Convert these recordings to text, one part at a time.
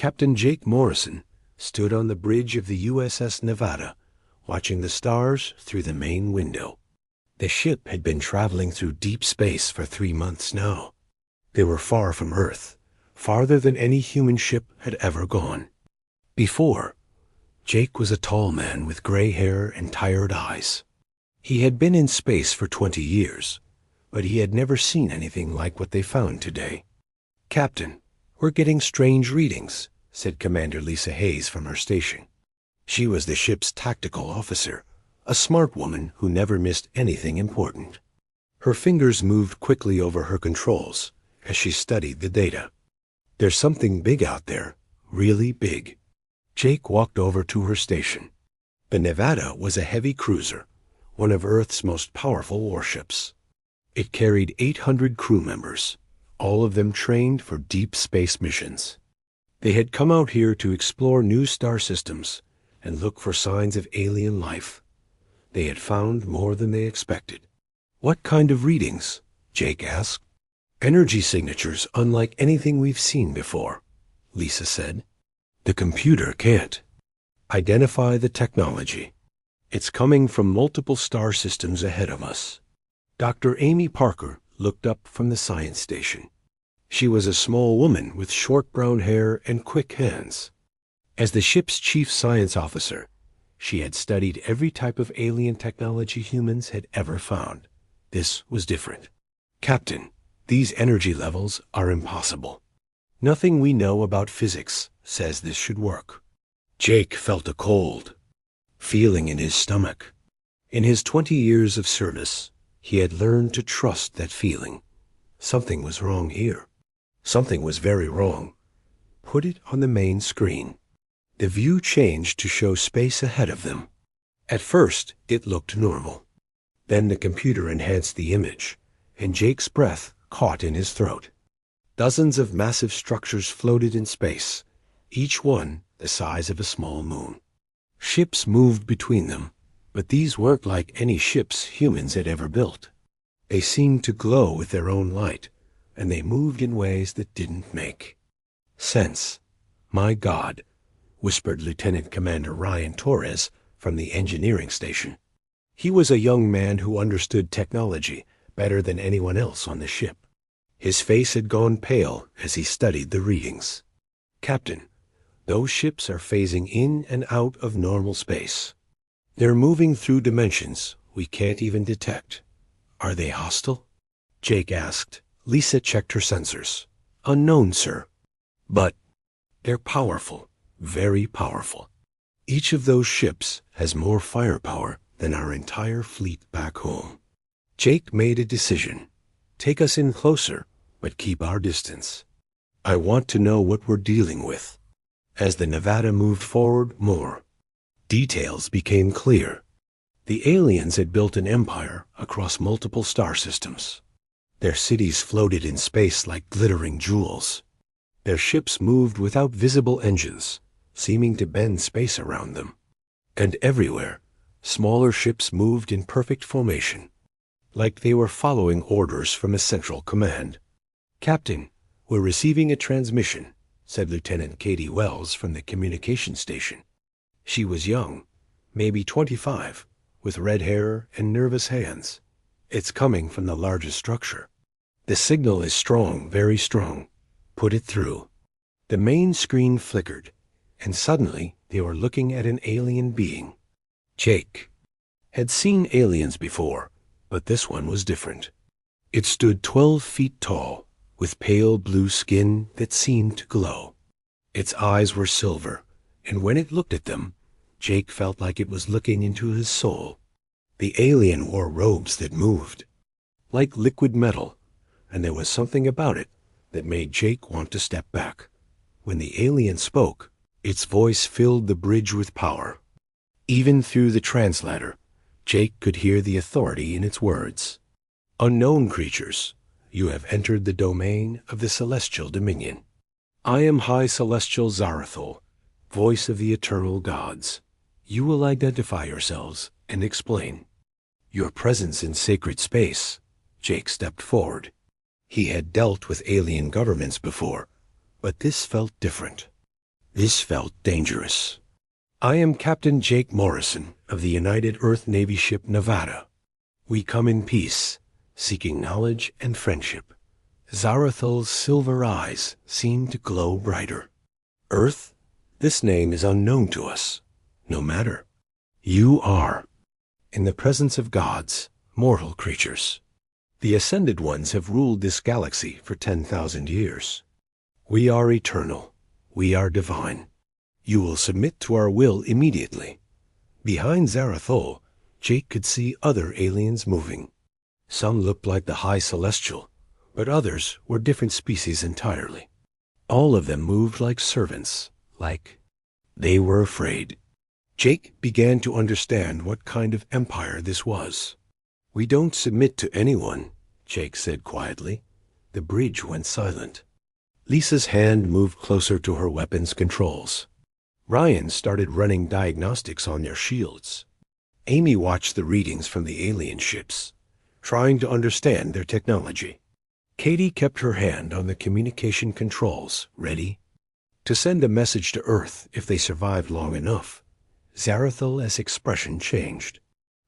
Captain Jake Morrison stood on the bridge of the USS Nevada, watching the stars through the main window. The ship had been traveling through deep space for 3 months now. They were far from Earth, farther than any human ship had ever gone. Before, Jake was a tall man with gray hair and tired eyes. He had been in space for 20 years, but he had never seen anything like what they found today. "Captain, we're getting strange readings," said Commander Lisa Hayes from her station. She was the ship's tactical officer, a smart woman who never missed anything important. Her fingers moved quickly over her controls as she studied the data. "There's something big out there, really big." Jake walked over to her station. The Nevada was a heavy cruiser, one of Earth's most powerful warships. It carried 800 crew members, all of them trained for deep space missions. They had come out here to explore new star systems and look for signs of alien life. They had found more than they expected. "What kind of readings?" Jake asked. "Energy signatures unlike anything we've seen before," Lisa said. "The computer can't identify the technology. It's coming from multiple star systems ahead of us." Dr. Amy Parker looked up from the science station. She was a small woman with short brown hair and quick hands. As the ship's chief science officer, she had studied every type of alien technology humans had ever found. This was different. "Captain, these energy levels are impossible. Nothing we know about physics says this should work." Jake felt a cold feeling in his stomach. In his 20 years of service, he had learned to trust that feeling. Something was wrong here. Something was very wrong. "Put it on the main screen." The view changed to show space ahead of them. At first, it looked normal. Then the computer enhanced the image, and Jake's breath caught in his throat. Dozens of massive structures floated in space, each one the size of a small moon. Ships moved between them, but these weren't like any ships humans had ever built. They seemed to glow with their own light, and they moved in ways that didn't make sense. "My God," whispered Lieutenant Commander Ryan Torres from the engineering station. He was a young man who understood technology better than anyone else on the ship. His face had gone pale as he studied the readings. "Captain, those ships are phasing in and out of normal space. They're moving through dimensions we can't even detect. Are they hostile?" Jake asked. Lisa checked her sensors. "Unknown, sir. But they're powerful, very powerful. Each of those ships has more firepower than our entire fleet back home." Jake made a decision. "Take us in closer, but keep our distance. I want to know what we're dealing with." As the Nevada moved forward more, details became clear. The aliens had built an empire across multiple star systems. Their cities floated in space like glittering jewels. Their ships moved without visible engines, seeming to bend space around them. And everywhere, smaller ships moved in perfect formation, like they were following orders from a central command. "Captain, we're receiving a transmission," said Lieutenant Katie Wells from the communication station. She was young, maybe 25, with red hair and nervous hands. "It's coming from the largest structure. The signal is strong, very strong. Put it through." The main screen flickered, and suddenly they were looking at an alien being. Jake had seen aliens before, but this one was different. It stood 12 feet tall, with pale blue skin that seemed to glow. Its eyes were silver, and when it looked at them, Jake felt like it was looking into his soul. The alien wore robes that moved, like liquid metal, and there was something about it that made Jake want to step back. When the alien spoke, its voice filled the bridge with power. Even through the translator, Jake could hear the authority in its words. "Unknown creatures, you have entered the domain of the celestial dominion. I am High Celestial Zarathul, voice of the eternal gods. You will identify yourselves and explain your presence in sacred space." Jake stepped forward. He had dealt with alien governments before, but this felt different. This felt dangerous. "I am Captain Jake Morrison of the United Earth Navy ship Nevada. We come in peace, seeking knowledge and friendship." Zarathal's silver eyes seemed to glow brighter. "Earth? This name is unknown to us. No matter. You are. In the presence of gods, mortal creatures. The Ascended Ones have ruled this galaxy for 10,000 years. We are eternal. We are divine. You will submit to our will immediately." Behind Zarathol, Jake could see other aliens moving. Some looked like the High Celestial, but others were different species entirely. All of them moved like servants, like they were afraid. Jake began to understand what kind of empire this was. "We don't submit to anyone," Jake said quietly. The bridge went silent. Lisa's hand moved closer to her weapons controls. Ryan started running diagnostics on their shields. Amy watched the readings from the alien ships, trying to understand their technology. Katie kept her hand on the communication controls, ready to send a message to Earth if they survived long enough. Zarathal's expression changed.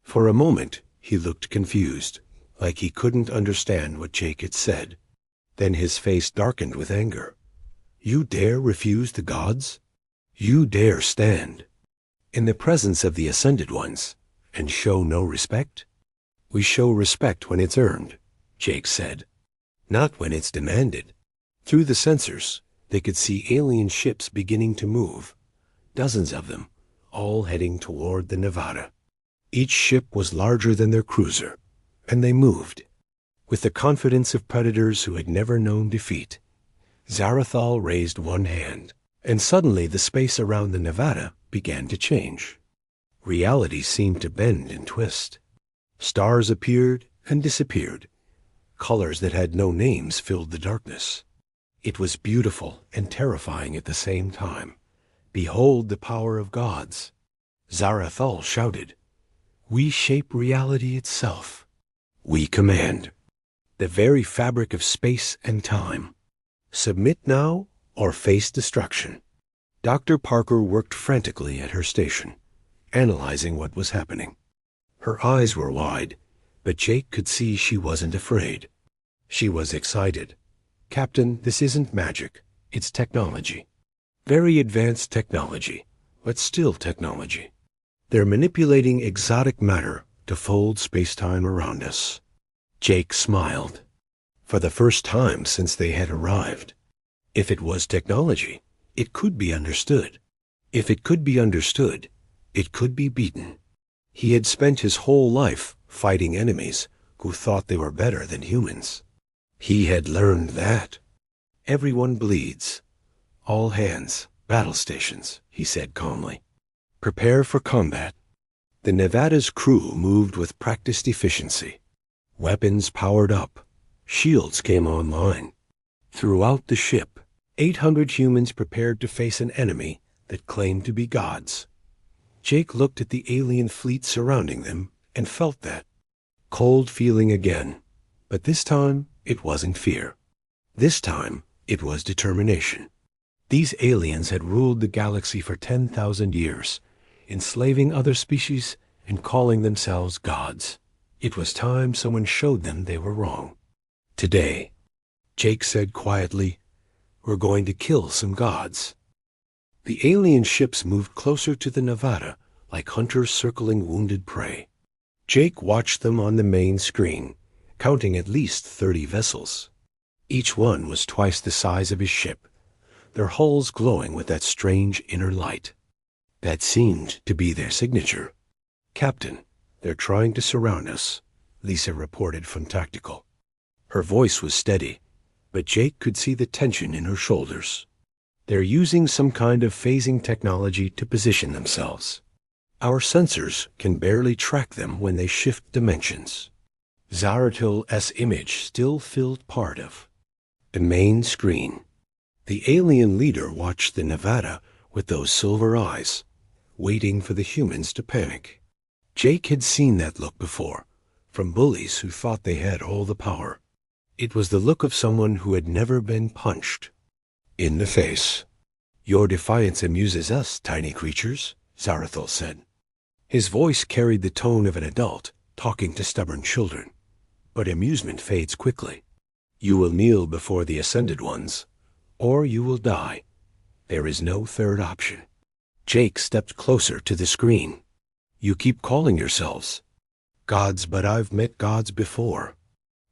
For a moment, he looked confused, like he couldn't understand what Jake had said. Then his face darkened with anger. "You dare refuse the gods? You dare stand in the presence of the Ascended Ones and show no respect?" "We show respect when it's earned," Jake said, "not when it's demanded." Through the sensors, they could see alien ships beginning to move, dozens of them, all heading toward the Nevada. Each ship was larger than their cruiser, and they moved with the confidence of predators who had never known defeat. Zarathal raised one hand, and suddenly the space around the Nevada began to change. Reality seemed to bend and twist. Stars appeared and disappeared. Colors that had no names filled the darkness. It was beautiful and terrifying at the same time. "Behold the power of gods!" Zarathal shouted. "We shape reality itself. We command the very fabric of space and time. Submit now or face destruction." Dr. Parker worked frantically at her station, analyzing what was happening. Her eyes were wide, but Jake could see she wasn't afraid. She was excited. "Captain, this isn't magic. It's technology. Very advanced technology, but still technology. They're manipulating exotic matter to fold space-time around us." Jake smiled. For the first time since they had arrived. If it was technology, it could be understood. If it could be understood, it could be beaten. He had spent his whole life fighting enemies who thought they were better than humans. He had learned that. "Everyone bleeds. All hands, battle stations," he said calmly. "Prepare for combat." The Nevada's crew moved with practiced efficiency. Weapons powered up. Shields came online. Throughout the ship, 800 humans prepared to face an enemy that claimed to be gods. Jake looked at the alien fleet surrounding them and felt that cold feeling again. But this time, it wasn't fear. This time, it was determination. These aliens had ruled the galaxy for 10,000 years, enslaving other species and calling themselves gods. It was time someone showed them they were wrong. "Today," Jake said quietly, "we're going to kill some gods." The alien ships moved closer to the Nevada, like hunters circling wounded prey. Jake watched them on the main screen, counting at least 30 vessels. Each one was twice the size of his ship, their hulls glowing with that strange inner light. That seemed to be their signature. "Captain, they're trying to surround us," Lisa reported from Tactical. Her voice was steady, but Jake could see the tension in her shoulders. "They're using some kind of phasing technology to position themselves. Our sensors can barely track them when they shift dimensions." Zaratil's image still filled part of the main screen. The alien leader watched the Nevada with those silver eyes, waiting for the humans to panic. Jake had seen that look before, from bullies who thought they had all the power. It was the look of someone who had never been punched in the face. Your defiance amuses us, tiny creatures, Zarathul said. His voice carried the tone of an adult talking to stubborn children. But amusement fades quickly. You will kneel before the Ascended Ones, or you will die. There is no third option. Jake stepped closer to the screen. You keep calling yourselves gods, but I've met gods before.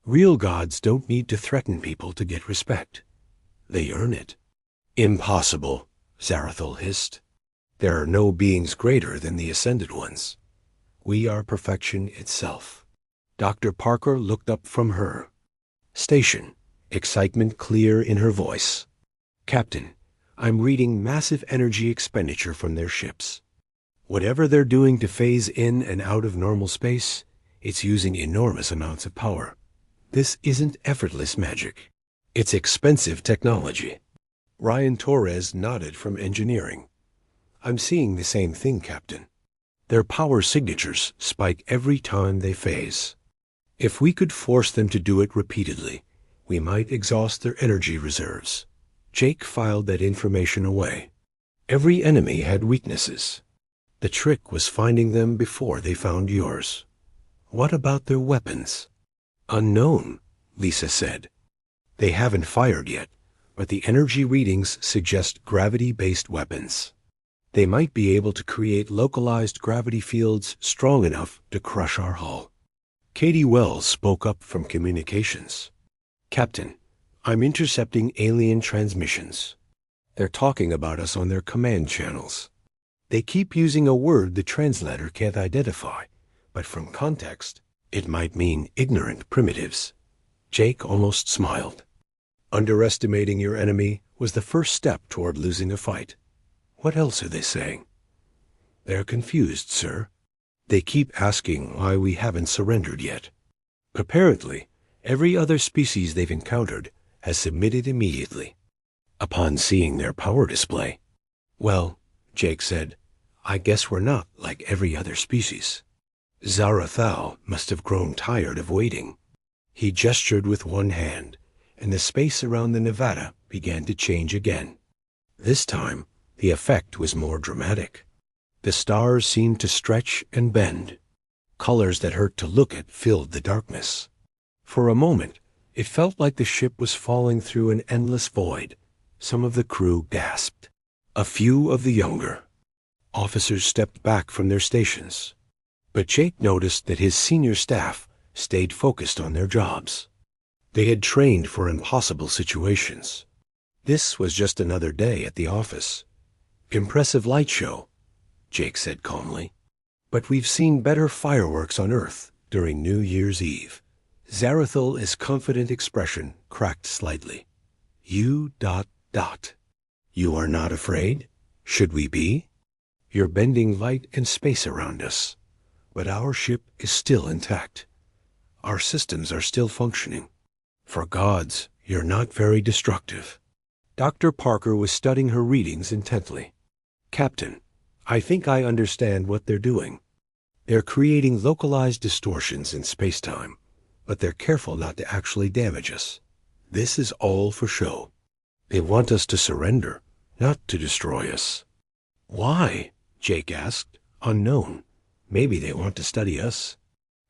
Real gods don't need to threaten people to get respect. They earn it. Impossible, Zarathul hissed. There are no beings greater than the Ascended Ones. We are perfection itself. Dr. Parker looked up from her station, excitement clear in her voice. Captain, I'm reading massive energy expenditure from their ships. Whatever they're doing to phase in and out of normal space, it's using enormous amounts of power. This isn't effortless magic. It's expensive technology. Ryan Torres nodded from engineering. I'm seeing the same thing, Captain. Their power signatures spike every time they phase. If we could force them to do it repeatedly, we might exhaust their energy reserves. Jake filed that information away. Every enemy had weaknesses. The trick was finding them before they found yours. What about their weapons? Unknown, Lisa said. They haven't fired yet, but the energy readings suggest gravity-based weapons. They might be able to create localized gravity fields strong enough to crush our hull. Katie Wells spoke up from communications. Captain, I'm intercepting alien transmissions. They're talking about us on their command channels. They keep using a word the translator can't identify, but from context, it might mean ignorant primitives. Jake almost smiled. Underestimating your enemy was the first step toward losing a fight. What else are they saying? They're confused, sir. They keep asking why we haven't surrendered yet. Apparently, every other species they've encountered has submitted immediately. Upon seeing their power display. Well, Jake said, I guess we're not like every other species. Zarathul must have grown tired of waiting. He gestured with one hand, and the space around the Nevada began to change again. This time, the effect was more dramatic. The stars seemed to stretch and bend. Colors that hurt to look at filled the darkness. For a moment, it felt like the ship was falling through an endless void. Some of the crew gasped. A few of the younger officers stepped back from their stations. But Jake noticed that his senior staff stayed focused on their jobs. They had trained for impossible situations. This was just another day at the office. Impressive light show, Jake said calmly. But we've seen better fireworks on Earth during New Year's Eve. Zarathul's confident expression cracked slightly. You ... You are not afraid? Should we be? You're bending light and space around us. But our ship is still intact. Our systems are still functioning. For gods, you're not very destructive. Dr. Parker was studying her readings intently. Captain, I think I understand what they're doing. They're creating localized distortions in space-time, but they're careful not to actually damage us. This is all for show. They want us to surrender, not to destroy us. Why? Jake asked, unknown. Maybe they want to study us.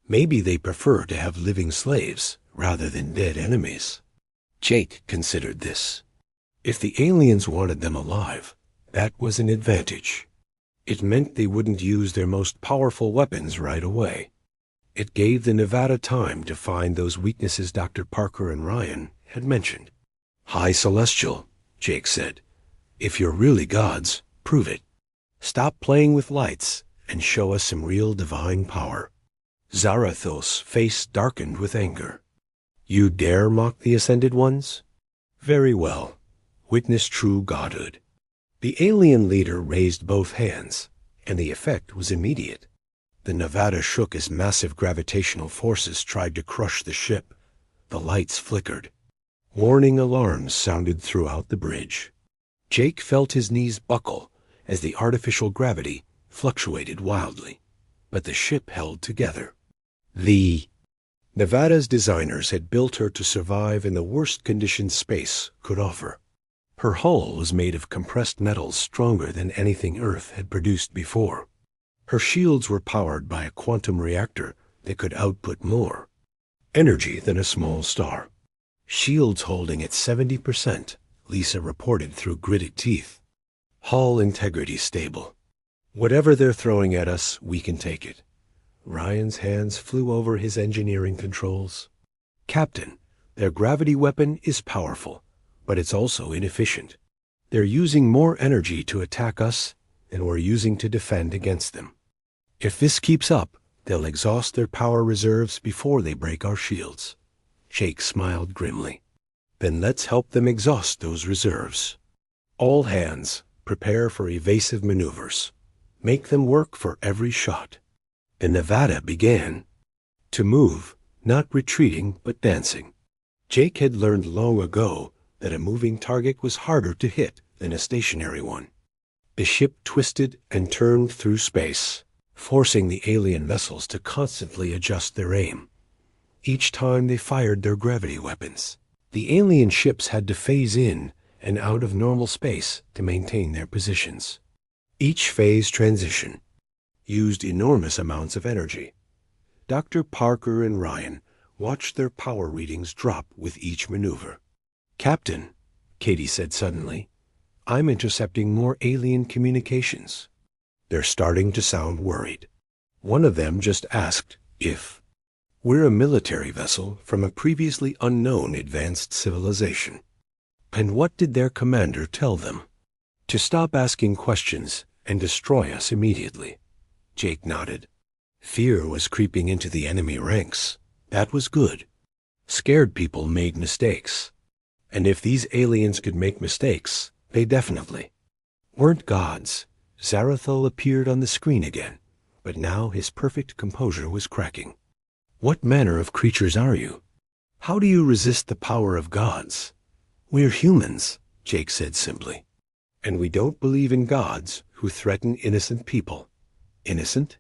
Maybe they prefer to have living slaves rather than dead enemies. Jake considered this. If the aliens wanted them alive, that was an advantage. It meant they wouldn't use their most powerful weapons right away. It gave the Nevada time to find those weaknesses Dr. Parker and Ryan had mentioned. High Celestial, Jake said. If you're really gods, prove it. Stop playing with lights and show us some real divine power. Zarathul's face darkened with anger. You dare mock the Ascended Ones? Very well. Witness true godhood. The alien leader raised both hands, and the effect was immediate. The Nevada shook as massive gravitational forces tried to crush the ship. The lights flickered. Warning alarms sounded throughout the bridge. Jake felt his knees buckle as the artificial gravity fluctuated wildly, but the ship held together. Nevada's designers had built her to survive in the worst conditions space could offer. Her hull was made of compressed metals stronger than anything Earth had produced before. Her shields were powered by a quantum reactor that could output more energy than a small star. Shields holding at 70%, Lisa reported through gritted teeth. Hull integrity stable. Whatever they're throwing at us, we can take it. Ryan's hands flew over his engineering controls. Captain, their gravity weapon is powerful, but it's also inefficient. They're using more energy to attack us than we're using to defend against them. If this keeps up, they'll exhaust their power reserves before they break our shields. Jake smiled grimly. Then let's help them exhaust those reserves. All hands, prepare for evasive maneuvers. Make them work for every shot. The Nevada began to move, not retreating but dancing. Jake had learned long ago that a moving target was harder to hit than a stationary one. The ship twisted and turned through space, forcing the alien vessels to constantly adjust their aim. Each time they fired their gravity weapons, the alien ships had to phase in and out of normal space to maintain their positions. Each phase transition used enormous amounts of energy. Dr. Parker and Ryan watched their power readings drop with each maneuver. Captain, Katie said suddenly, I'm intercepting more alien communications. They're starting to sound worried. One of them just asked if we're a military vessel from a previously unknown advanced civilization. And what did their commander tell them? To stop asking questions and destroy us immediately. Jake nodded. Fear was creeping into the enemy ranks. That was good. Scared people made mistakes. And if these aliens could make mistakes, they definitely weren't gods. Zarathul appeared on the screen again, but now his perfect composure was cracking. What manner of creatures are you? How do you resist the power of gods? We're humans, Jake said simply. And we don't believe in gods who threaten innocent people. Innocent?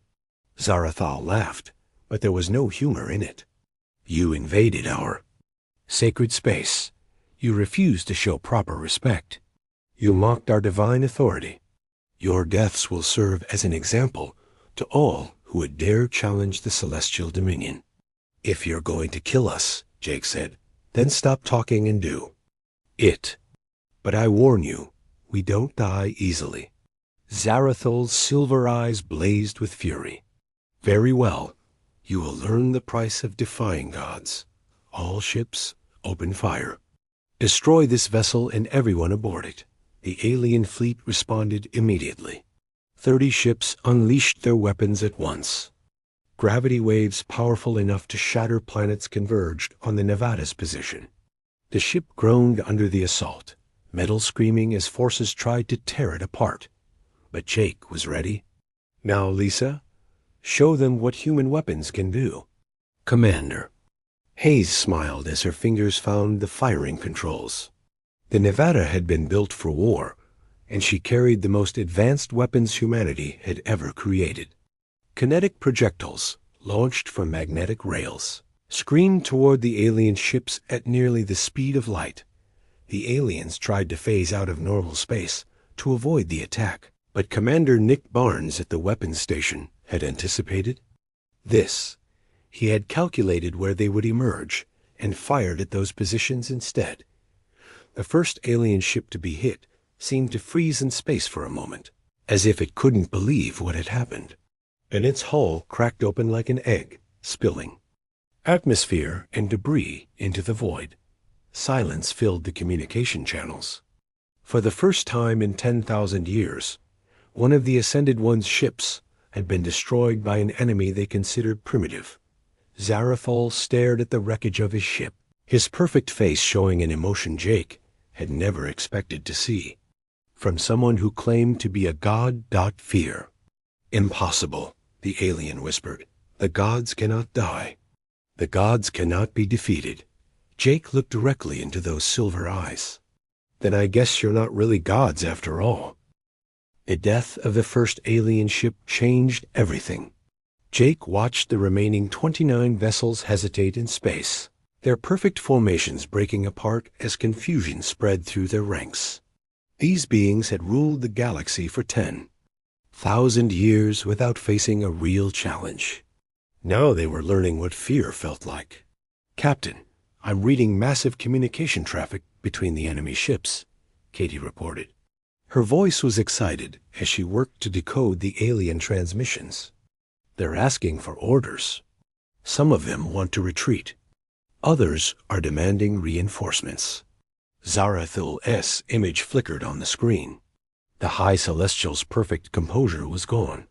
Zarathul laughed, but there was no humor in it. You invaded our sacred space. You refused to show proper respect. You mocked our divine authority. Your deaths will serve as an example to all who would dare challenge the celestial dominion. If you're going to kill us, Jake said, then stop talking and do it. But I warn you, we don't die easily. Zarathul's silver eyes blazed with fury. Very well, you will learn the price of defying gods. All ships, open fire. Destroy this vessel and everyone aboard it. The alien fleet responded immediately. 30 ships unleashed their weapons at once. Gravity waves powerful enough to shatter planets converged on the Nevada's position. The ship groaned under the assault, metal screaming as forces tried to tear it apart. But Jake was ready. Now, Lisa, show them what human weapons can do. Commander. Hayes smiled as her fingers found the firing controls. The Nevada had been built for war, and she carried the most advanced weapons humanity had ever created. Kinetic projectiles, launched from magnetic rails, screamed toward the alien ships at nearly the speed of light. The aliens tried to phase out of normal space to avoid the attack, but Commander Nick Barnes at the weapons station had anticipated this. He had calculated where they would emerge and fired at those positions instead. The first alien ship to be hit seemed to freeze in space for a moment, as if it couldn't believe what had happened. And its hull cracked open like an egg, spilling atmosphere and debris into the void. Silence filled the communication channels. For the first time in 10,000 years, one of the Ascended One's ships had been destroyed by an enemy they considered primitive. Zarathul stared at the wreckage of his ship, his perfect face showing an emotion Jake had never expected to see. From someone who claimed to be a god. Fear. Impossible, the alien whispered. The gods cannot die. The gods cannot be defeated. Jake looked directly into those silver eyes. Then I guess you're not really gods after all. The death of the first alien ship changed everything. Jake watched the remaining 29 vessels hesitate in space, their perfect formations breaking apart as confusion spread through their ranks. These beings had ruled the galaxy for 10,000 years without facing a real challenge. Now they were learning what fear felt like. "Captain, I'm reading massive communication traffic between the enemy ships," Katie reported. Her voice was excited as she worked to decode the alien transmissions. "They're asking for orders. Some of them want to retreat. Others are demanding reinforcements." Zarathul's image flickered on the screen. The High Celestial's perfect composure was gone.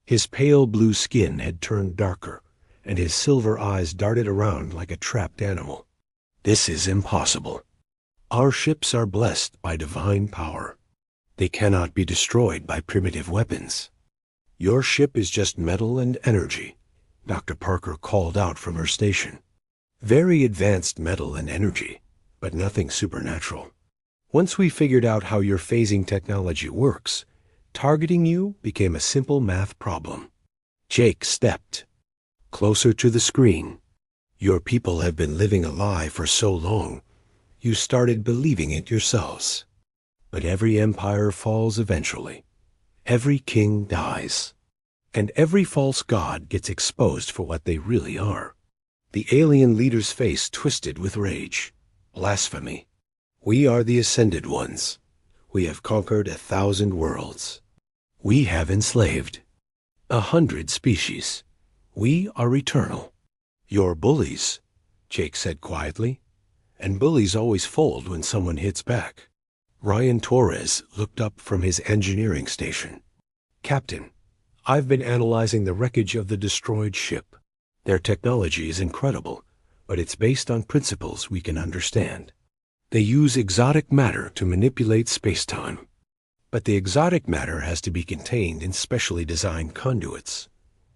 His pale blue skin had turned darker, and his silver eyes darted around like a trapped animal. "This is impossible. Our ships are blessed by divine power. They cannot be destroyed by primitive weapons. Your ship is just metal and energy," Dr. Parker called out from her station. "Very advanced metal and energy, but nothing supernatural. Once we figured out how your phasing technology works, targeting you became a simple math problem." Jake stepped closer to the screen. "Your people have been living a lie for so long, you started believing it yourselves. But every empire falls eventually. Every king dies. And every false god gets exposed for what they really are." The alien leader's face twisted with rage. "Blasphemy. We are the Ascended Ones. We have conquered 1,000 worlds. We have enslaved 100 species. We are eternal. You're bullies," Jake said quietly. "And bullies always fold when someone hits back." Ryan Torres looked up from his engineering station. "Captain, I've been analyzing the wreckage of the destroyed ship. Their technology is incredible, but it's based on principles we can understand. They use exotic matter to manipulate space-time. But the exotic matter has to be contained in specially designed conduits.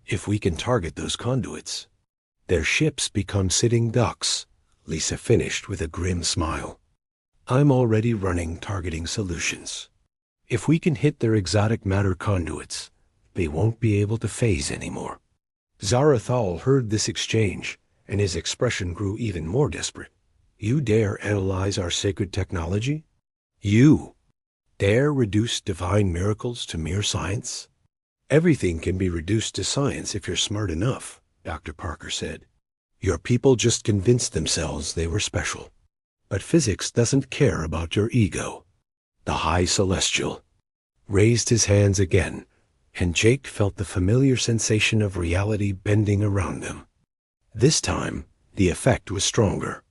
If we can target those conduits, their ships become sitting ducks," Lisa finished with a grim smile. "I'm already running targeting solutions. If we can hit their exotic matter conduits, they won't be able to phase anymore." Zarathul heard this exchange, and his expression grew even more desperate. "You dare analyze our sacred technology? You dare reduce divine miracles to mere science?" "Everything can be reduced to science if you're smart enough," Dr. Parker said. "Your people just convinced themselves they were special. But physics doesn't care about your ego." The High Celestial raised his hands again, and Jake felt the familiar sensation of reality bending around them. This time, the effect was stronger.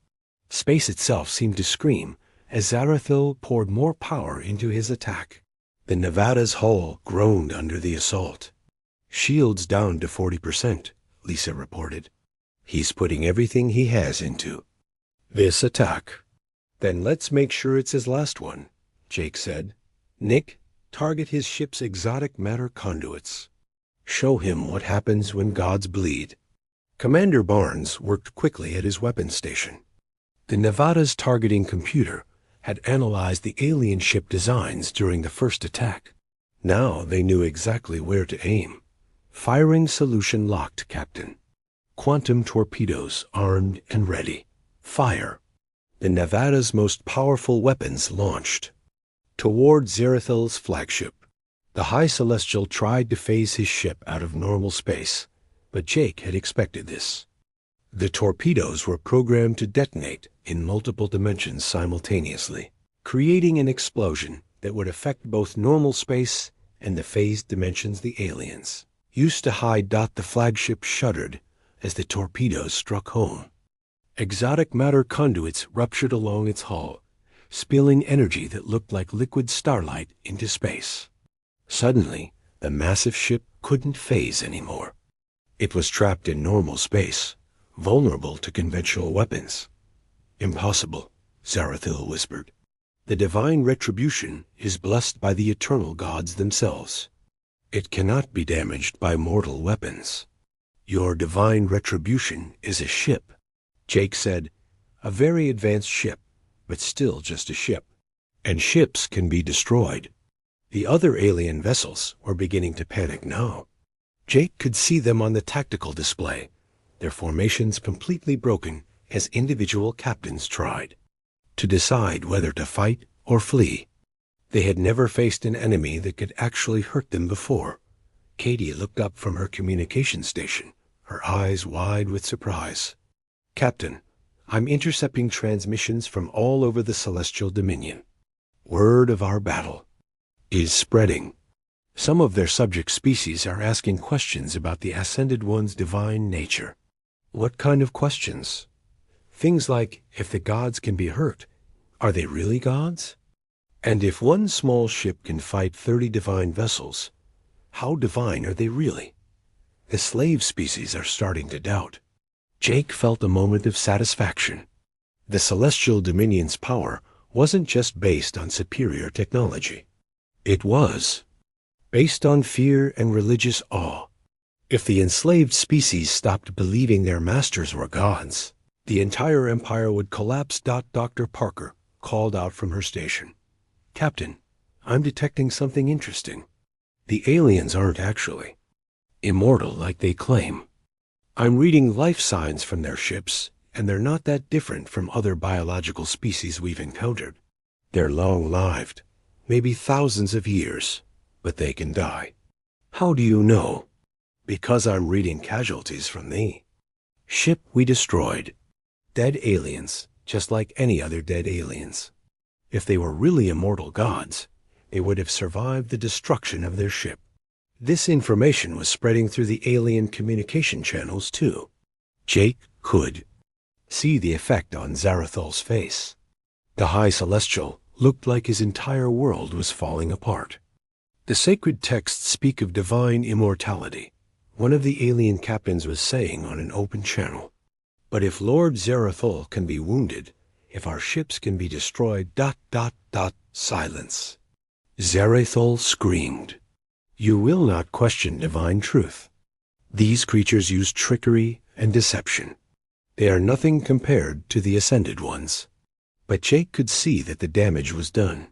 Space itself seemed to scream as Zarathul poured more power into his attack. The Nevada's hull groaned under the assault. "Shields down to 40%, Lisa reported. "He's putting everything he has into this attack." "Then let's make sure it's his last one," Jake said. "Nick, target his ship's exotic matter conduits. Show him what happens when gods bleed." Commander Barnes worked quickly at his weapons station. The Nevada's targeting computer had analyzed the alien ship designs during the first attack. Now they knew exactly where to aim. "Firing solution locked, Captain. Quantum torpedoes armed and ready. Fire." The Nevada's most powerful weapons launched toward Zarathul's flagship. The High Celestial tried to phase his ship out of normal space, but Jake had expected this. The torpedoes were programmed to detonate in multiple dimensions simultaneously, creating an explosion that would affect both normal space and the phased dimensions the aliens used to hide. The flagship shuddered as the torpedoes struck home. Exotic matter conduits ruptured along its hull, spilling energy that looked like liquid starlight into space. Suddenly, the massive ship couldn't phase anymore. It was trapped in normal space, vulnerable to conventional weapons. "Impossible," Zarathul whispered. "The divine retribution is blessed by the eternal gods themselves. It cannot be damaged by mortal weapons. Your divine retribution is a ship," Jake said. "A very advanced ship, but still just a ship. And ships can be destroyed." The other alien vessels were beginning to panic now. Jake could see them on the tactical display, their formations completely broken as individual captains tried to decide whether to fight or flee. They had never faced an enemy that could actually hurt them before. Katie looked up from her communication station, her eyes wide with surprise. "Captain, I'm intercepting transmissions from all over the Celestial Dominion. Word of our battle is spreading. Some of their subject species are asking questions about the Ascended One's divine nature." "What kind of questions?" "Things like, if the gods can be hurt, are they really gods? And if one small ship can fight 30 divine vessels, how divine are they really?" The slave species are starting to doubt. Jake felt a moment of satisfaction. The Celestial Dominion's power wasn't just based on superior technology. It was based on fear and religious awe. If the enslaved species stopped believing their masters were gods, the entire empire would collapse. Dr. Parker called out from her station. "Captain, I'm detecting something interesting. The aliens aren't actually immortal like they claim. I'm reading life signs from their ships, and they're not that different from other biological species we've encountered. They're long-lived, maybe thousands of years, but they can die." "How do you know?" "Because I'm reading casualties from the ship we destroyed. Dead aliens, just like any other dead aliens. If they were really immortal gods, they would have survived the destruction of their ship." This information was spreading through the alien communication channels, too. Jake could see the effect on Zarathol's face. The High Celestial looked like his entire world was falling apart. "The sacred texts speak of divine immortality," one of the alien captains was saying on an open channel. "But if Lord Zarathol can be wounded, if our ships can be destroyed... Silence. Zarathol screamed. "You will not question divine truth. These creatures use trickery and deception. They are nothing compared to the Ascended Ones." But Jake could see that the damage was done.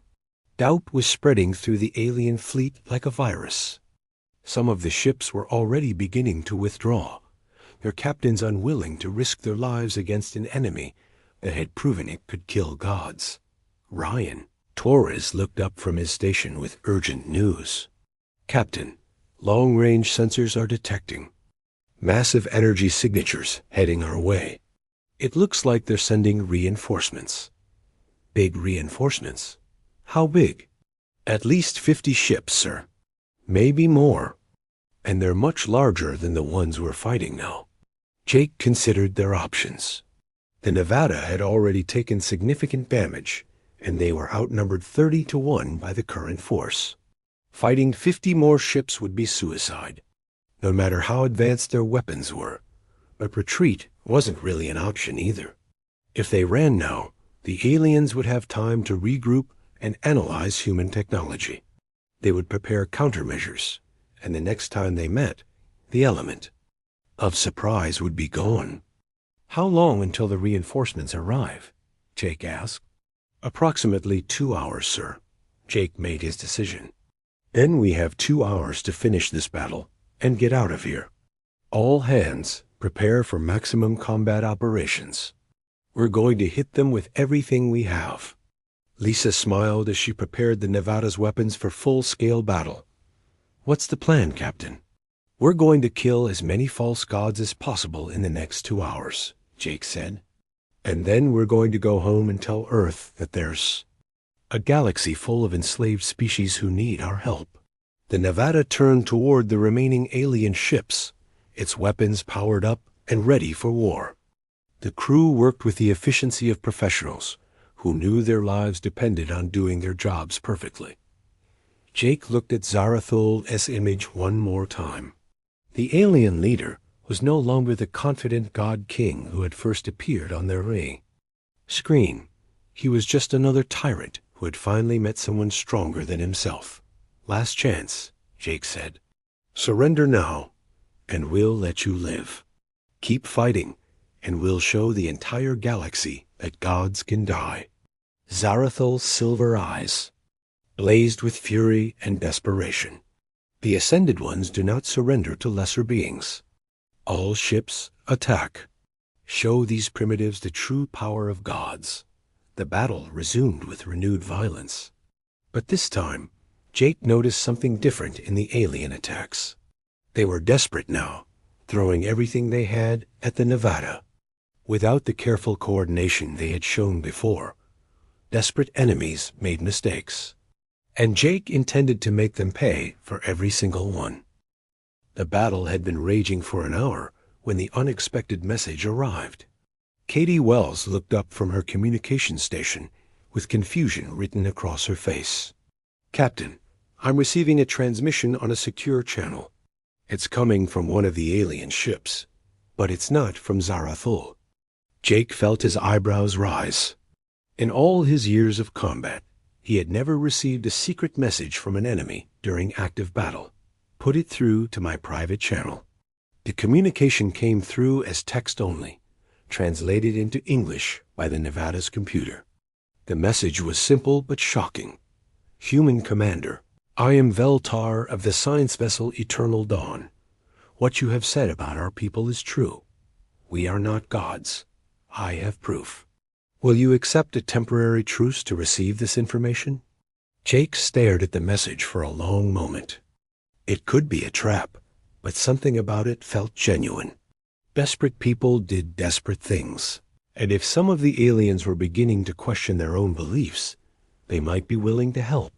Doubt was spreading through the alien fleet like a virus. Some of the ships were already beginning to withdraw, their captains unwilling to risk their lives against an enemy that had proven it could kill gods. Ryan Torres looked up from his station with urgent news. "Captain, long-range sensors are detecting massive energy signatures heading our way. It looks like they're sending reinforcements." "Big reinforcements? How big?" "At least 50 ships, sir. Maybe more. And they're much larger than the ones we're fighting now." Jake considered their options. The Nevada had already taken significant damage, and they were outnumbered 30-1 by the current force. Fighting 50 more ships would be suicide, no matter how advanced their weapons were. But retreat wasn't really an option either. If they ran now, the aliens would have time to regroup and analyze human technology. They would prepare countermeasures, and the next time they met, the element of surprise would be gone. "How long until the reinforcements arrive?" Jake asked. "Approximately 2 hours, sir." Jake made his decision. "Then we have 2 hours to finish this battle and get out of here. All hands, prepare for maximum combat operations. We're going to hit them with everything we have." Lisa smiled as she prepared the Nevada's weapons for full-scale battle. "What's the plan, Captain?" "We're going to kill as many false gods as possible in the next 2 hours," Jake said. "And then we're going to go home and tell Earth that there's a galaxy full of enslaved species who need our help." The Nevada turned toward the remaining alien ships, its weapons powered up and ready for war. The crew worked with the efficiency of professionals who knew their lives depended on doing their jobs perfectly. Jake looked at Zarathol's image one more time. The alien leader was no longer the confident god king who had first appeared on their screen. He was just another tyrant who had finally met someone stronger than himself. "Last chance," Jake said. "Surrender now, and we'll let you live. Keep fighting, and we'll show the entire galaxy that gods can die." Zarathol's silver eyes blazed with fury and desperation. "The Ascended Ones do not surrender to lesser beings. All ships attack. Show these primitives the true power of gods." The battle resumed with renewed violence. But this time, Jake noticed something different in the alien attacks. They were desperate now, throwing everything they had at the Nevada. Without the careful coordination they had shown before, desperate enemies made mistakes, and Jake intended to make them pay for every single one. The battle had been raging for an hour when the unexpected message arrived. Katie Wells looked up from her communication station with confusion written across her face. "Captain, I'm receiving a transmission on a secure channel. It's coming from one of the alien ships, but it's not from Zarathul." Jake felt his eyebrows rise. In all his years of combat, he had never received a secret message from an enemy during active battle. "Put it through to my private channel." The communication came through as text only, translated into English by the Nevada's computer. The message was simple but shocking. "Human Commander, I am Veltar of the science vessel Eternal Dawn. What you have said about our people is true. We are not gods. I have proof. Will you accept a temporary truce to receive this information?" Jake stared at the message for a long moment. It could be a trap, but something about it felt genuine. Desperate people did desperate things, and if some of the aliens were beginning to question their own beliefs, they might be willing to help.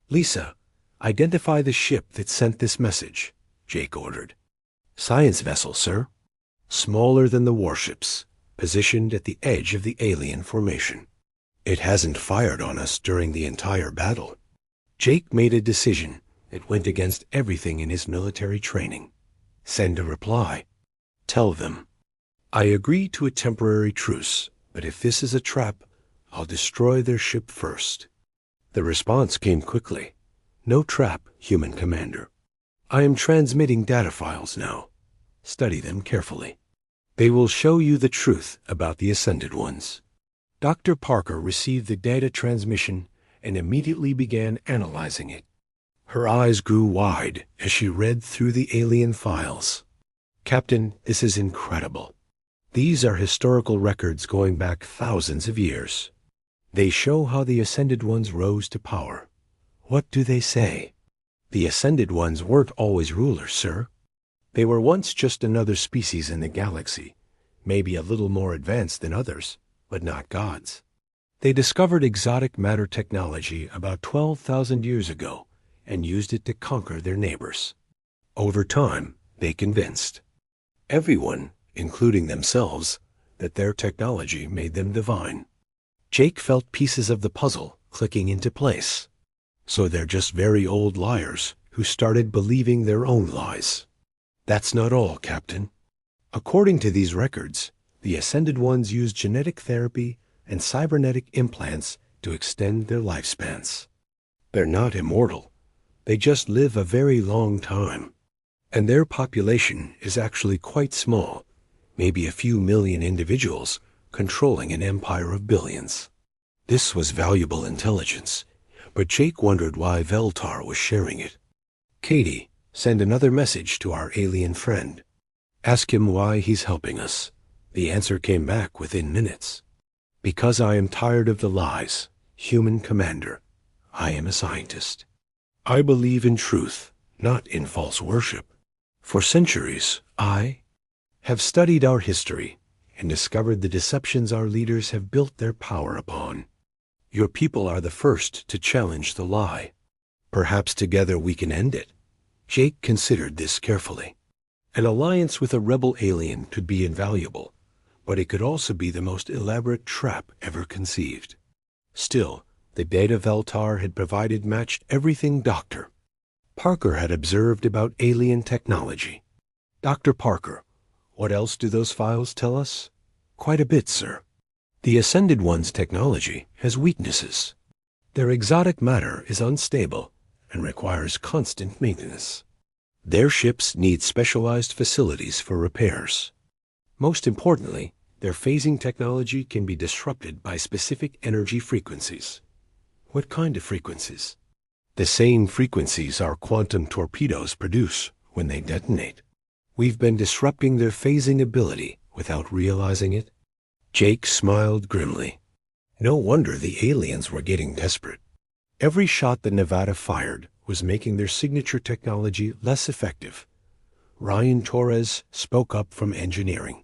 "Lisa, identify the ship that sent this message," Jake ordered. "Science vessel, sir. Smaller than the warships, positioned at the edge of the alien formation. It hasn't fired on us during the entire battle." Jake made a decision that went against everything in his military training. Send a reply. Tell them, "I agree to a temporary truce, but if this is a trap, I'll destroy their ship first." The response came quickly. "No trap, Human Commander. I am transmitting data files now. Study them carefully. They will show you the truth about the Ascended Ones." Dr. Parker received the data transmission and immediately began analyzing it. Her eyes grew wide as she read through the alien files. "Captain, this is incredible. These are historical records going back thousands of years. They show how the Ascended Ones rose to power. What do they say?" "The Ascended Ones weren't always rulers, sir. They were once just another species in the galaxy, maybe a little more advanced than others, but not gods. They discovered exotic matter technology about 12,000 years ago and used it to conquer their neighbors. Over time, they convinced everyone, including themselves, that their technology made them divine." Jake felt pieces of the puzzle clicking into place. So they're just very old liars who started believing their own lies. "That's not all, Captain. According to these records, the Ascended Ones use genetic therapy and cybernetic implants to extend their lifespans. They're not immortal. They just live a very long time. And their population is actually quite small, maybe a few million individuals controlling an empire of billions." This was valuable intelligence, but Jake wondered why Veltar was sharing it. "Katie, send another message to our alien friend. Ask him why he's helping us." The answer came back within minutes. "Because I am tired of the lies, Human Commander. I am a scientist. I believe in truth, not in false worship. For centuries, I have studied our history and discovered the deceptions our leaders have built their power upon. Your people are the first to challenge the lie. Perhaps together we can end it." Jake considered this carefully. An alliance with a rebel alien could be invaluable, but it could also be the most elaborate trap ever conceived. Still, the data Veltar had provided matched everything Dr. Parker had observed about alien technology. "Dr. Parker, what else do those files tell us?" "Quite a bit, sir. The Ascended One's technology has weaknesses. Their exotic matter is unstable and requires constant maintenance. Their ships need specialized facilities for repairs. Most importantly, their phasing technology can be disrupted by specific energy frequencies." "What kind of frequencies?" "The same frequencies our quantum torpedoes produce when they detonate. We've been disrupting their phasing ability without realizing it." Jake smiled grimly. No wonder the aliens were getting desperate. Every shot the Nevada fired was making their signature technology less effective. Ryan Torres spoke up from engineering.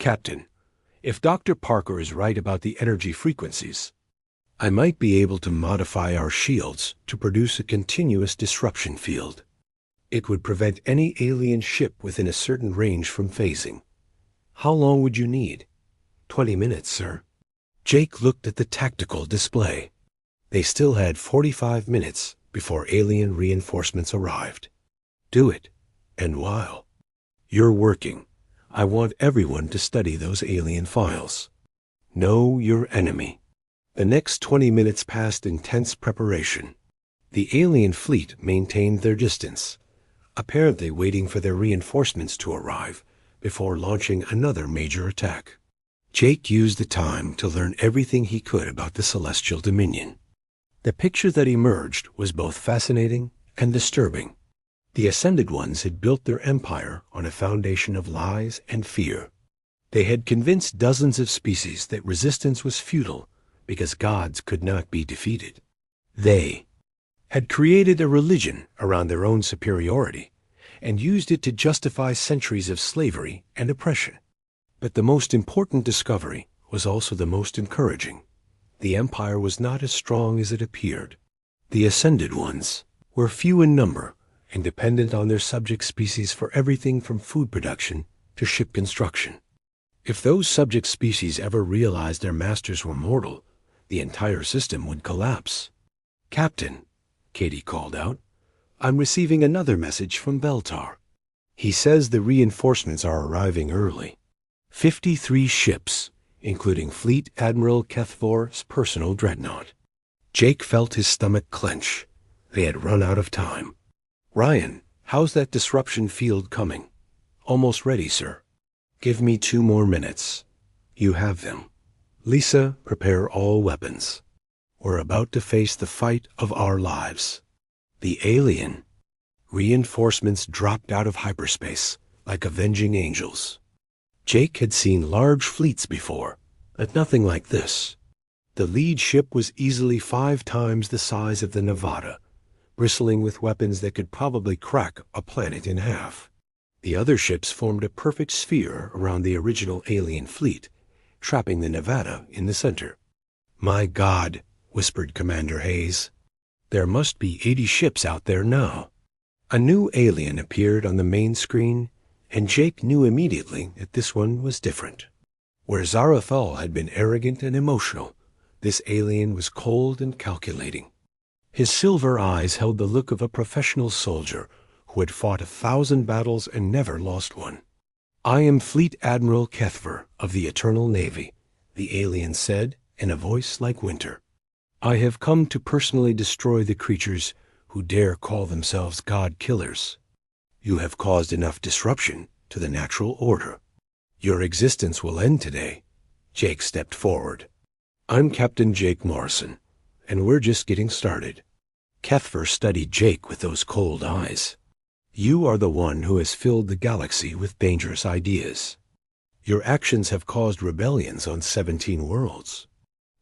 "Captain, if Dr. Parker is right about the energy frequencies, I might be able to modify our shields to produce a continuous disruption field. It would prevent any alien ship within a certain range from phasing. How long would you need?" 20 minutes, sir." Jake looked at the tactical display. They still had 45 minutes before alien reinforcements arrived. "Do it. And while you're working, I want everyone to study those alien files. Know your enemy." The next 20 minutes passed in tense preparation. The alien fleet maintained their distance, apparently waiting for their reinforcements to arrive before launching another major attack. Jake used the time to learn everything he could about the Celestial Dominion. The picture that emerged was both fascinating and disturbing. The Ascended Ones had built their empire on a foundation of lies and fear. They had convinced dozens of species that resistance was futile because gods could not be defeated. They had created a religion around their own superiority and used it to justify centuries of slavery and oppression. But the most important discovery was also the most encouraging. The empire was not as strong as it appeared. The Ascended Ones were few in number and dependent on their subject species for everything from food production to ship construction. If those subject species ever realized their masters were mortal, the entire system would collapse. "Captain," Katie called out, "I'm receiving another message from Beltar. He says the reinforcements are arriving early. 53 ships, including Fleet Admiral Kethvor's personal dreadnought." Jake felt his stomach clench. They had run out of time. "Ryan, how's that disruption field coming?" "Almost ready, sir." "Give me 2 more minutes." "You have them. Lisa, prepare all weapons. We're about to face the fight of our lives." The alien reinforcements dropped out of hyperspace like avenging angels. Jake had seen large fleets before, but nothing like this. The lead ship was easily 5 times the size of the Nevada, bristling with weapons that could probably crack a planet in half. The other ships formed a perfect sphere around the original alien fleet, trapping the Nevada in the center. "My God," whispered Commander Hayes. "There must be 80 ships out there now." A new alien appeared on the main screen, and Jake knew immediately that this one was different. Where Zarathal had been arrogant and emotional, this alien was cold and calculating. His silver eyes held the look of a professional soldier who had fought 1,000 battles and never lost one. "I am Fleet Admiral Kethver of the Eternal Navy," the alien said in a voice like winter. "I have come to personally destroy the creatures who dare call themselves God-killers. You have caused enough disruption to the natural order. Your existence will end today." Jake stepped forward. "I'm Captain Jake Morrison, and we're just getting started." Kethver studied Jake with those cold eyes. "You are the one who has filled the galaxy with dangerous ideas. Your actions have caused rebellions on 17 worlds.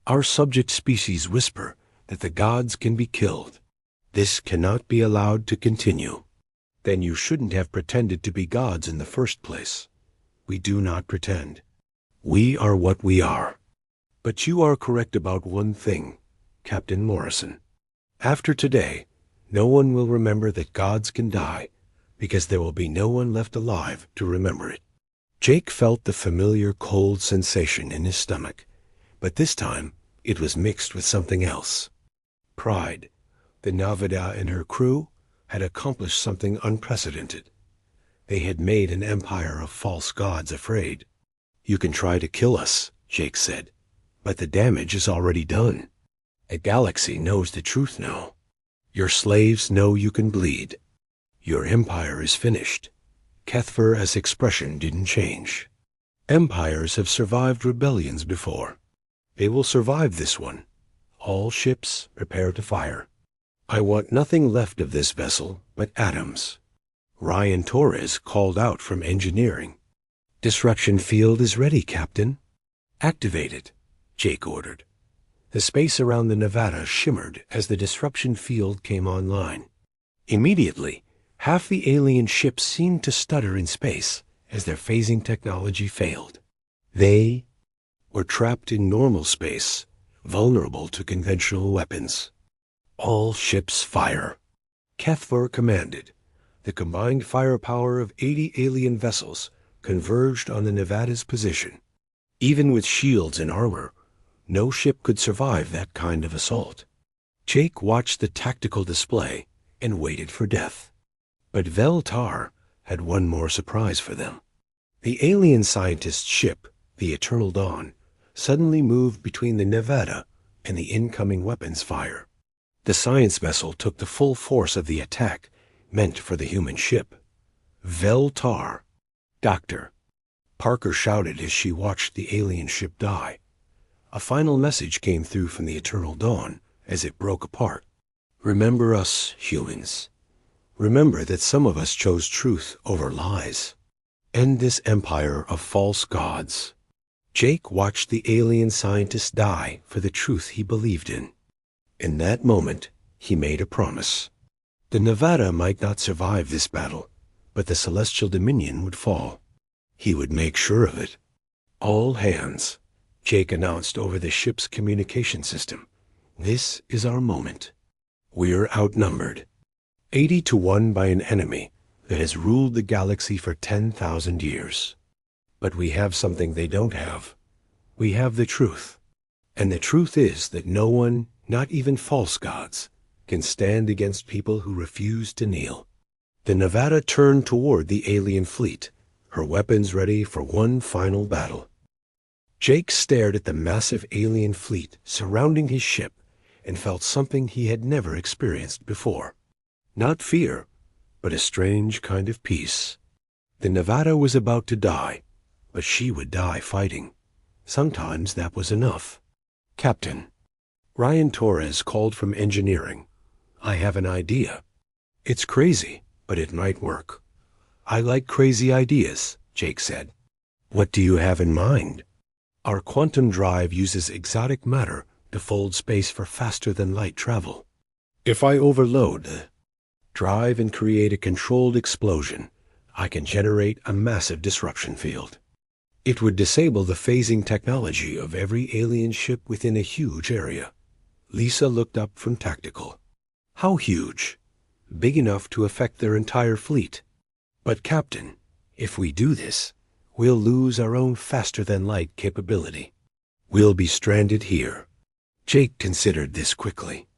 Our subject species whisper that the gods can be killed. This cannot be allowed to continue. Then you shouldn't have pretended to be gods in the first place. We do not pretend. We are what we are. But you are correct about one thing, Captain Morrison. After today, no one will remember that gods can die, because there will be no one left alive to remember it." Jake felt the familiar cold sensation in his stomach, but this time it was mixed with something else. Pride. The Nevada and her crew had accomplished something unprecedented. They had made an empire of false gods afraid. "You can try to kill us," Jake said, "but the damage is already done. A galaxy knows the truth now. Your slaves know you can bleed. Your empire is finished." Kethver's expression didn't change. "Empires have survived rebellions before. They will survive this one. All ships prepare to fire. I want nothing left of this vessel but atoms." Ryan Torres called out from engineering. "Disruption field is ready, Captain." "Activate it," Jake ordered. The space around the Nevada shimmered as the disruption field came online. Immediately, half the alien ships seemed to stutter in space as their phasing technology failed. They were trapped in normal space, vulnerable to conventional weapons. All ships fire. HFY commanded. The combined firepower of 80 alien vessels converged on the Nevada's position. Even with shields and armor, no ship could survive that kind of assault. Jake watched the tactical display and waited for death. But Vel-Tar had one more surprise for them. The alien scientist's ship, the Eternal Dawn, suddenly moved between the Nevada and the incoming weapons fire. The science vessel took the full force of the attack meant for the human ship. Vel-Tar. Doctor. Parker shouted as she watched the alien ship die. A final message came through from the Eternal Dawn as it broke apart. Remember us, humans. Remember that some of us chose truth over lies. End this empire of false gods. Jake watched the alien scientist die for the truth he believed in. In that moment, he made a promise. The Nevada might not survive this battle, but the Celestial Dominion would fall. He would make sure of it. All hands, Jake announced over the ship's communication system. This is our moment. We're outnumbered. 80-1 by an enemy that has ruled the galaxy for 10,000 years. But we have something they don't have. We have the truth. And the truth is that no one, not even false gods, can stand against people who refuse to kneel. The Nevada turned toward the alien fleet, her weapons ready for one final battle. Jake stared at the massive alien fleet surrounding his ship and felt something he had never experienced before. Not fear, but a strange kind of peace. The Nevada was about to die, but she would die fighting. Sometimes that was enough. Captain. Ryan Torres called from engineering. I have an idea. It's crazy, but it might work. I like crazy ideas, Jake said. What do you have in mind? Our quantum drive uses exotic matter to fold space for faster-than-light travel. If I overload the drive and create a controlled explosion, I can generate a massive disruption field. It would disable the phasing technology of every alien ship within a huge area. Lisa looked up from tactical. How huge? Big enough to affect their entire fleet. But Captain, if we do this, we'll lose our own faster-than-light capability. We'll be stranded here. Jake considered this quickly.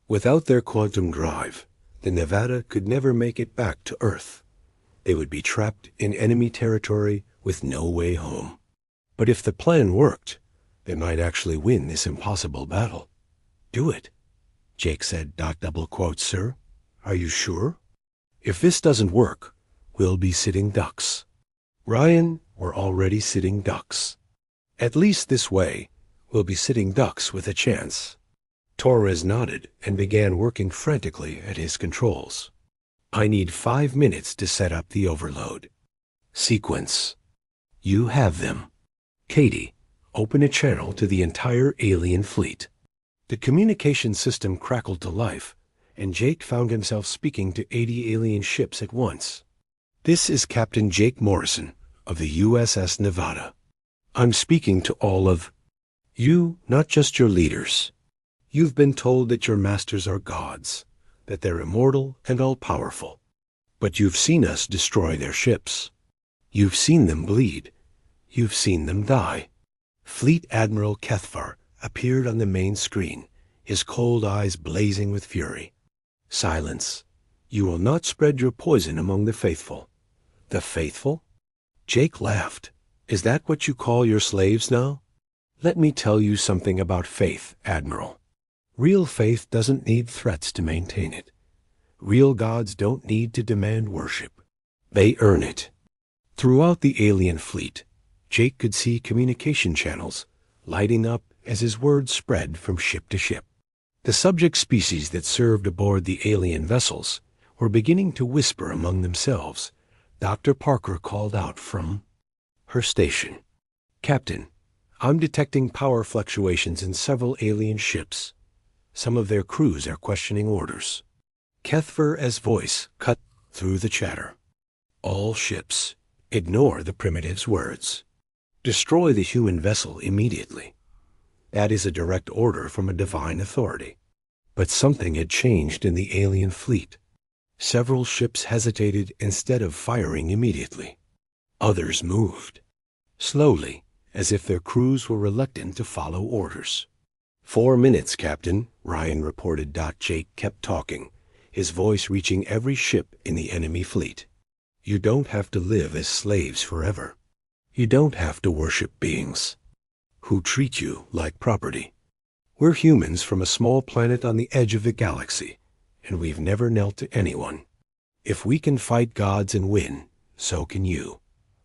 Without their quantum drive, the Nevada could never make it back to Earth. They would be trapped in enemy territory with no way home. But if the plan worked, they might actually win this impossible battle. Do it. Jake said, double quotes, sir. Are you sure? If this doesn't work, we'll be sitting ducks. Ryan, we're already sitting ducks. At least this way, we'll be sitting ducks with a chance. Torres nodded and began working frantically at his controls. I need 5 minutes to set up the overload. Sequence. You have them. Katie, open a channel to the entire alien fleet. The communication system crackled to life, and Jake found himself speaking to 80 alien ships at once. This is Captain Jake Morrison of the USS Nevada. I'm speaking to all of you, not just your leaders. You've been told that your masters are gods, that they're immortal and all-powerful. But you've seen us destroy their ships. You've seen them bleed. You've seen them die. Fleet Admiral Kethvar appeared on the main screen, his cold eyes blazing with fury. Silence. You will not spread your poison among the faithful. The faithful? Jake laughed. Is that what you call your slaves now? Let me tell you something about faith, Admiral. Real faith doesn't need threats to maintain it. Real gods don't need to demand worship. They earn it. Throughout the alien fleet, Jake could see communication channels lighting up as his words spread from ship to ship. The subject species that served aboard the alien vessels were beginning to whisper among themselves. Dr. Parker called out from her station. Captain, I'm detecting power fluctuations in several alien ships. Some of their crews are questioning orders. Kethver's voice cut through the chatter. All ships, ignore the primitive's words. Destroy the human vessel immediately. That is a direct order from a divine authority. But something had changed in the alien fleet. Several ships hesitated instead of firing immediately. Others moved, slowly, as if their crews were reluctant to follow orders. 4 minutes, Captain, Ryan reported. Jake kept talking, his voice reaching every ship in the enemy fleet. You don't have to live as slaves forever. You don't have to worship beings who treat you like property. We're humans from a small planet on the edge of the galaxy, and we've never knelt to anyone. If we can fight gods and win, so can you.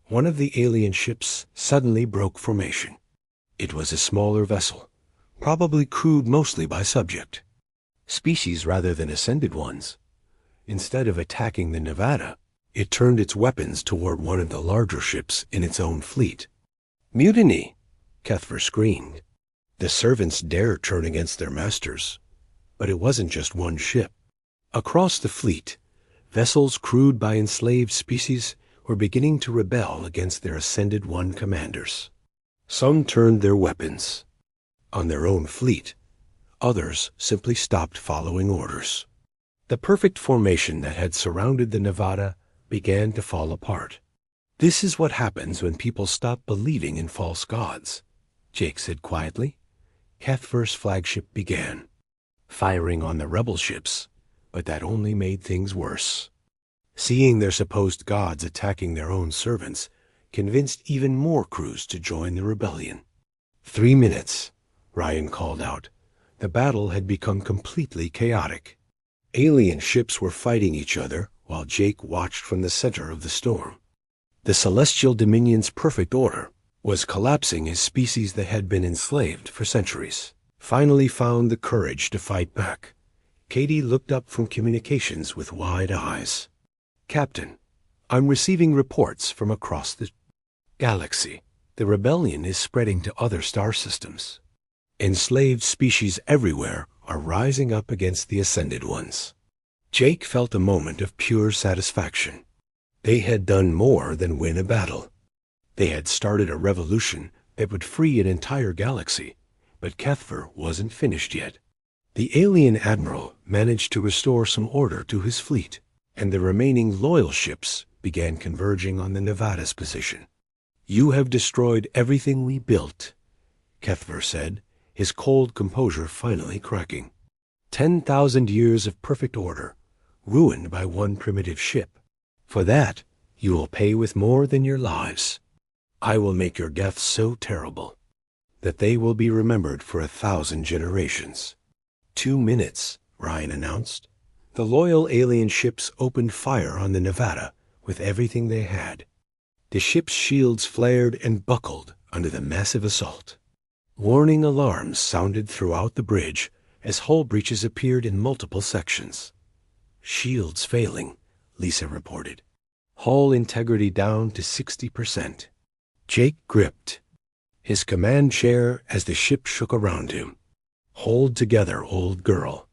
One of the alien ships suddenly broke formation. It was a smaller vessel, probably crewed mostly by subject species rather than ascended ones. Instead of attacking the Nevada, it turned its weapons toward one of the larger ships in its own fleet. Mutiny! Kethver screamed. The servants dared turn against their masters. But it wasn't just one ship. Across the fleet, vessels crewed by enslaved species were beginning to rebel against their Ascended One commanders. Some turned their weapons on their own fleet. Others simply stopped following orders. The perfect formation that had surrounded the Nevada began to fall apart. This is what happens when people stop believing in false gods, Jake said quietly. Kethver's flagship began firing on the rebel ships, but that only made things worse. Seeing their supposed gods attacking their own servants convinced even more crews to join the rebellion. 3 minutes, Ryan called out. The battle had become completely chaotic. Alien ships were fighting each other while Jake watched from the center of the storm. The Celestial Dominion's perfect order was collapsing as species that had been enslaved for centuries finally found the courage to fight back. Katie looked up from communications with wide eyes. Captain, I'm receiving reports from across the galaxy. The rebellion is spreading to other star systems. Enslaved species everywhere are rising up against the Ascended Ones. Jake felt a moment of pure satisfaction. They had done more than win a battle. They had started a revolution that would free an entire galaxy, but Kethver wasn't finished yet. The alien admiral managed to restore some order to his fleet, and the remaining loyal ships began converging on the Nevada's position. You have destroyed everything we built, Kethver said, his cold composure finally cracking. 10,000 years of perfect order, ruined by one primitive ship. For that, you will pay with more than your lives. I will make your deaths so terrible that they will be remembered for 1,000 generations. 2 minutes, Ryan announced. The loyal alien ships opened fire on the Nevada with everything they had. The ship's shields flared and buckled under the massive assault. Warning alarms sounded throughout the bridge as hull breaches appeared in multiple sections. Shields failing, Lisa reported. Hull integrity down to 60%. Jake gripped his command chair as the ship shook around him. Hold together, old girl.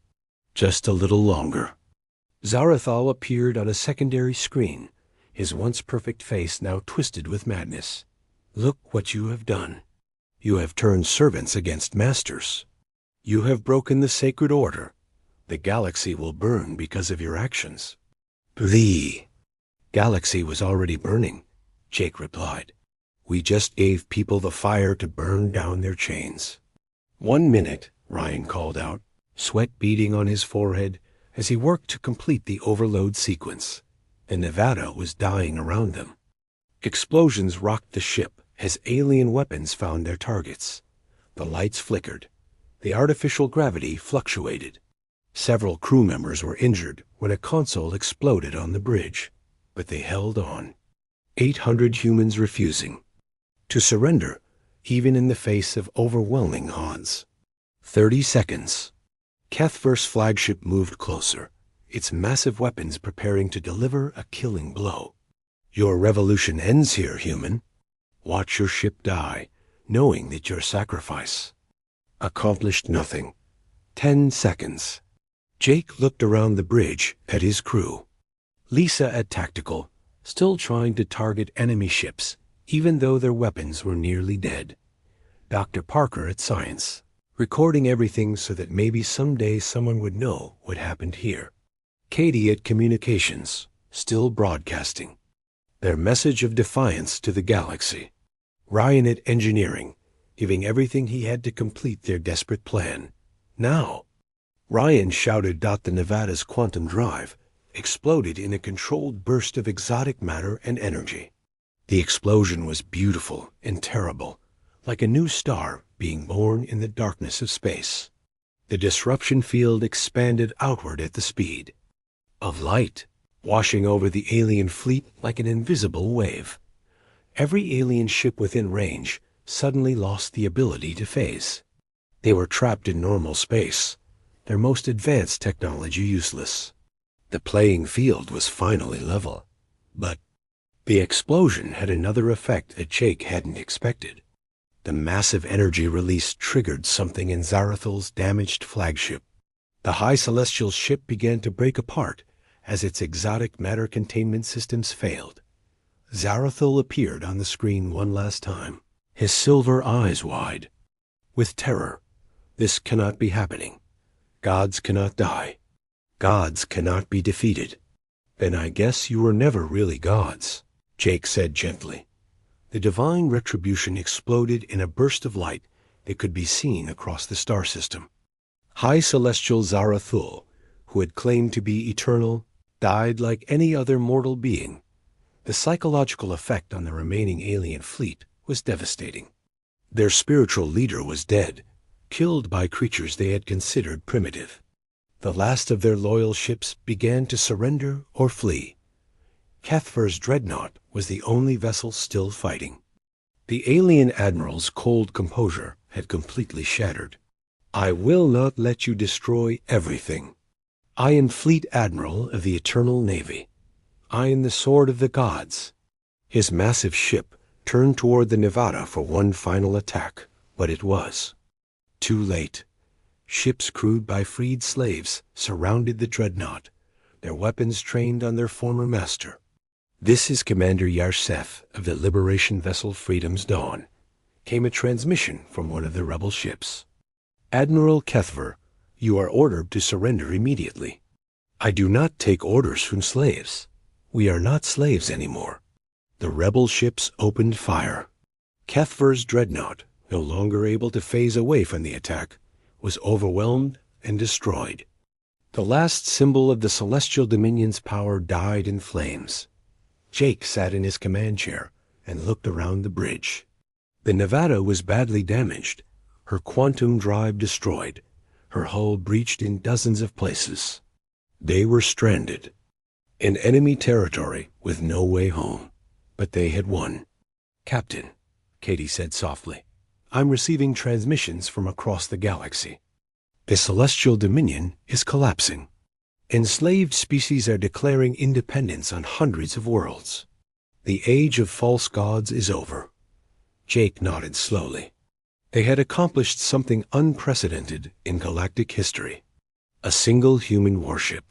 Just a little longer. Zarathal appeared on a secondary screen, his once perfect face now twisted with madness. Look what you have done. You have turned servants against masters. You have broken the sacred order. The galaxy will burn because of your actions. The galaxy was already burning, Jake replied. We just gave people the fire to burn down their chains. 1 minute, Ryan called out, sweat beading on his forehead as he worked to complete the overload sequence. The Nevada was dying around them. Explosions rocked the ship as alien weapons found their targets. The lights flickered. The artificial gravity fluctuated. Several crew members were injured when a console exploded on the bridge, but they held on. 800 humans refusing to surrender, even in the face of overwhelming odds. 30 seconds. Kethver's flagship moved closer, its massive weapons preparing to deliver a killing blow. Your revolution ends here, human. Watch your ship die, knowing that your sacrifice accomplished nothing. 10 seconds. Jake looked around the bridge at his crew. Lisa at tactical, still trying to target enemy ships, even though their weapons were nearly dead. Dr. Parker at science, recording everything so that maybe someday someone would know what happened here. Katie at communications, still broadcasting their message of defiance to the galaxy. Ryan at engineering, giving everything he had to complete their desperate plan. Now, Ryan shouted. The Nevada's quantum drive exploded in a controlled burst of exotic matter and energy. The explosion was beautiful and terrible, like a new star being born in the darkness of space. The disruption field expanded outward at the speed of light, washing over the alien fleet like an invisible wave. Every alien ship within range suddenly lost the ability to phase. They were trapped in normal space, their most advanced technology useless. The playing field was finally level. But the explosion had another effect that Jake hadn't expected. The massive energy release triggered something in Zarathal's damaged flagship. The high celestial ship began to break apart as its exotic matter containment systems failed. Zarathal appeared on the screen one last time, his silver eyes wide with terror. This cannot be happening. Gods cannot die. Gods cannot be defeated. Then I guess you were never really gods, Jake said gently. The divine retribution exploded in a burst of light that could be seen across the star system. High celestial Zarathul, who had claimed to be eternal, died like any other mortal being. The psychological effect on the remaining alien fleet was devastating. Their spiritual leader was dead, killed by creatures they had considered primitive. The last of their loyal ships began to surrender or flee. Kethver's dreadnought was the only vessel still fighting. The alien admiral's cold composure had completely shattered. I will not let you destroy everything. I am Fleet Admiral of the Eternal Navy. I am the sword of the gods. His massive ship turned toward the Nevada for one final attack, but it was too late. Ships crewed by freed slaves surrounded the dreadnought, their weapons trained on their former master. This is Commander Yarsef of the Liberation vessel Freedom's Dawn, came a transmission from one of the rebel ships. Admiral Kethver, you are ordered to surrender immediately. I do not take orders from slaves. We are not slaves anymore. The rebel ships opened fire. Kethver's dreadnought, no longer able to phase away from the attack, was overwhelmed and destroyed. The last symbol of the Celestial Dominion's power died in flames. Jake sat in his command chair and looked around the bridge. The Nevada was badly damaged, her quantum drive destroyed, her hull breached in dozens of places. They were stranded in enemy territory with no way home, but they had won. Captain, Katie said softly, I'm receiving transmissions from across the galaxy. The Celestial Dominion is collapsing. Enslaved species are declaring independence on hundreds of worlds. The age of false gods is over. Jake nodded slowly. They had accomplished something unprecedented in galactic history. A single human warship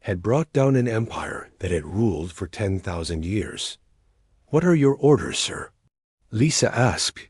had brought down an empire that had ruled for 10,000 years. What are your orders, sir? Lisa asked,